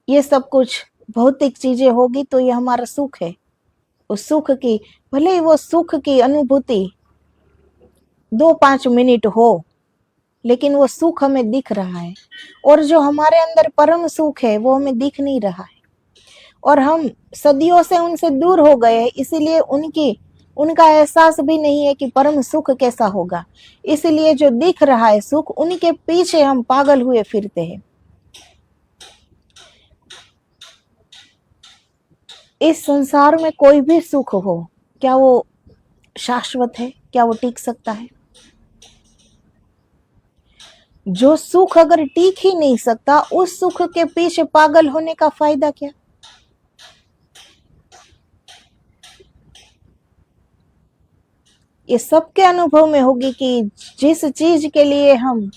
ये सब कुछ भौतिक चीजें होगी तो ये हमारा सुख है। उस सुख की, भले ही वो सुख की अनुभूति 2-5 मिनट हो, लेकिन वो सुख हमें दिख रहा है। और जो हमारे अंदर परम सुख है वो हमें दिख नहीं रहा है, और हम सदियों से उनसे दूर हो गए, इसीलिए उनका एहसास भी नहीं है कि परम सुख कैसा होगा। इसलिए जो दिख रहा है सुख, उनके पीछे हम पागल हुए फिरते हैं। इस संसार में कोई भी सुख हो, क्या वो शाश्वत है? क्या वो टिक सकता है? जो सुख अगर टिक ही नहीं सकता, उस सुख के पीछे पागल होने का फायदा क्या? ये सबके अनुभव में होगी कि जिस चीज के लिए हम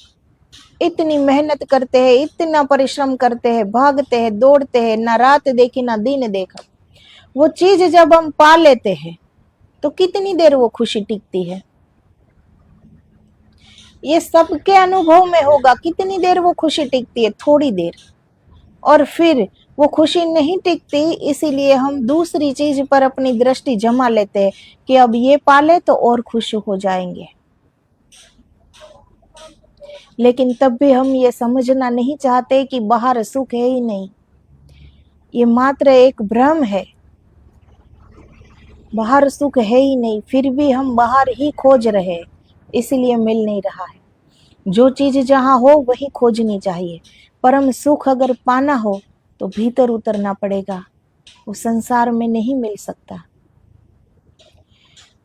इतनी मेहनत करते हैं, इतना परिश्रम करते हैं, भागते हैं, दौड़ते हैं, ना रात देखी ना दिन देखा, वो चीज जब हम पा लेते हैं तो कितनी देर वो खुशी टिकती है? ये सबके अनुभव में होगा। कितनी देर वो खुशी टिकती है? थोड़ी देर, और फिर वो खुशी नहीं टिकती। इसीलिए हम दूसरी चीज पर अपनी दृष्टि जमा लेते हैं कि अब ये पाले तो और खुश हो जाएंगे। लेकिन तब भी हम ये समझना नहीं चाहते कि बाहर सुख है ही नहीं, ये मात्र एक भ्रम है। बाहर सुख है ही नहीं, फिर भी हम बाहर ही खोज रहे, इसलिए मिल नहीं रहा है। जो चीज जहां हो वही खोजनी चाहिए। परम सुख अगर पाना हो तो भीतर उतरना पड़ेगा, वो संसार में नहीं मिल सकता।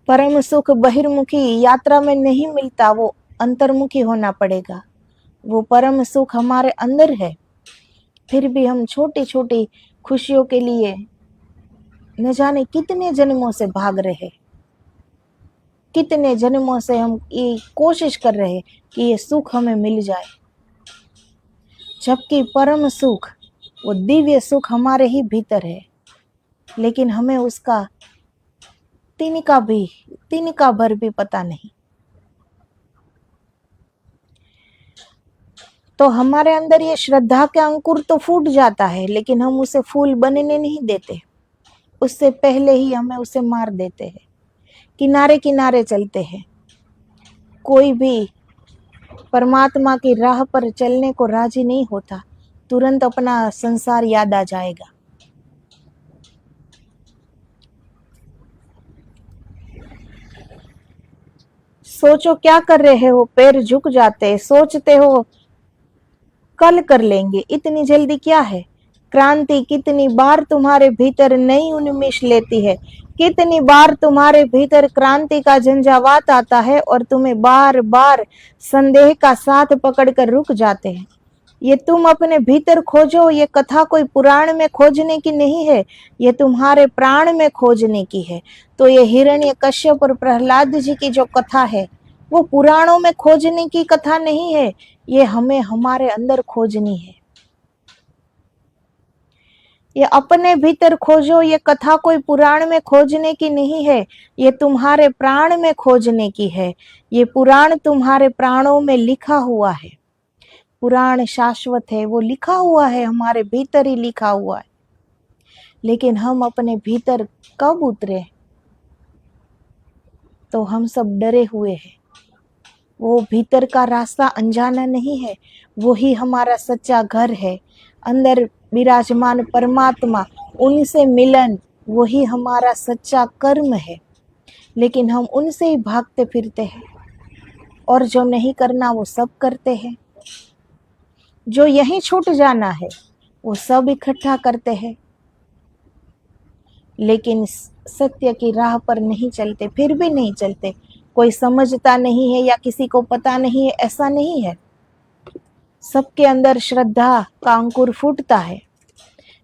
परम सुख बहिर्मुखी यात्रा में नहीं मिलता, वो अंतर्मुखी होना पड़ेगा। वो परम सुख हमारे अंदर है, फिर भी हम छोटी छोटी खुशियों के लिए न जाने कितने जन्मों से भाग रहे, कितने जन्मों से हम ये कोशिश कर रहे कि ये सुख हमें मिल जाए, जबकि परम सुख, वो दिव्य सुख हमारे ही भीतर है। लेकिन हमें उसका तिनका भर भी पता नहीं। तो हमारे अंदर ये श्रद्धा का अंकुर तो फूट जाता है, लेकिन हम उसे फूल बनने नहीं देते। उससे पहले ही हमें उसे मार देते हैं, किनारे किनारे चलते हैं। कोई भी परमात्मा की राह पर चलने को राजी नहीं होता, तुरंत अपना संसार याद आ जाएगा। सोचो क्या कर रहे हो, पैर झुक जाते, सोचते हो कल कर लेंगे, इतनी जल्दी क्या है? क्रांति कितनी बार तुम्हारे भीतर नई उन्मेष लेती है, कितनी बार तुम्हारे भीतर क्रांति का झंझावात आता है और तुम्हें बार बार संदेह का साथ पकड़कर रुक जाते हैं। ये तुम अपने भीतर खोजो, ये कथा कोई पुराण में खोजने की नहीं है, ये तुम्हारे प्राण में खोजने की है। तो ये हिरण्यकश्यप और प्रहलाद जी की जो कथा है, वो पुराणों में खोजने की कथा नहीं है, ये हमें हमारे अंदर खोजनी है। ये अपने भीतर खोजो, ये कथा कोई पुराण में खोजने की नहीं है, ये तुम्हारे प्राण में खोजने की है। ये पुराण तुम्हारे प्राणों में लिखा हुआ है। पुराण शाश्वत है, वो लिखा हुआ है, हमारे भीतर ही लिखा हुआ है। लेकिन हम अपने भीतर कब उतरे? तो हम सब डरे हुए हैं। वो भीतर का रास्ता अनजाना नहीं है, वो ही हमारा सच्चा घर है। अंदर विराजमान परमात्मा, उनसे मिलन, वही हमारा सच्चा कर्म है। लेकिन हम उनसे ही भागते फिरते हैं, और जो नहीं करना वो सब करते हैं। जो यहीं छूट जाना है वो सब इकट्ठा करते हैं, लेकिन सत्य की राह पर नहीं चलते। फिर भी नहीं चलते, कोई समझता नहीं है या किसी को पता नहीं है, ऐसा नहीं है। सबके अंदर श्रद्धा का अंकुर फूटता है,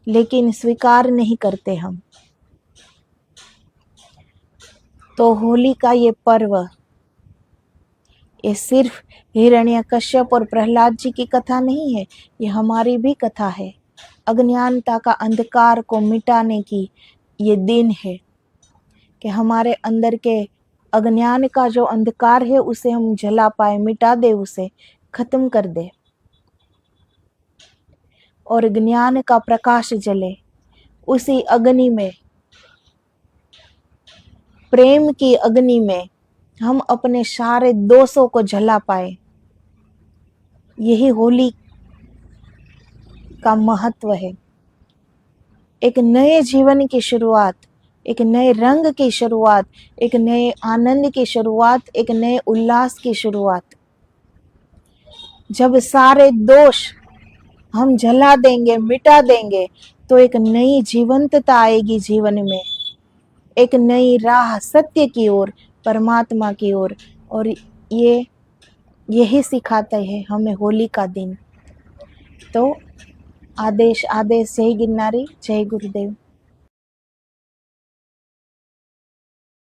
लेकिन स्वीकार नहीं करते हम। तो होली का ये पर्व, ये सिर्फ हिरण्यकश्यप और प्रहलाद जी की कथा नहीं है, ये हमारी भी कथा है। अज्ञानता का अंधकार को मिटाने की ये दिन है, कि हमारे अंदर के अज्ञान का जो अंधकार है उसे हम जला पाए, मिटा दे, उसे खत्म कर दे, और ज्ञान का प्रकाश जले। उसी अग्नि में, प्रेम की अग्नि में हम अपने सारे दोषों को जला पाए। यही होली का महत्व है। एक नए जीवन की शुरुआत, एक नए रंग की शुरुआत, एक नए आनंद की शुरुआत, एक नए उल्लास की शुरुआत। जब सारे दोष हम जला देंगे, मिटा देंगे, तो एक नई जीवंतता आएगी जीवन में, एक नई राह सत्य की ओर, परमात्मा की ओर। और यही सिखाते हैं हमें होली का दिन। तो आदेश आदेश, जय गिरनारी, जय गुरुदेव।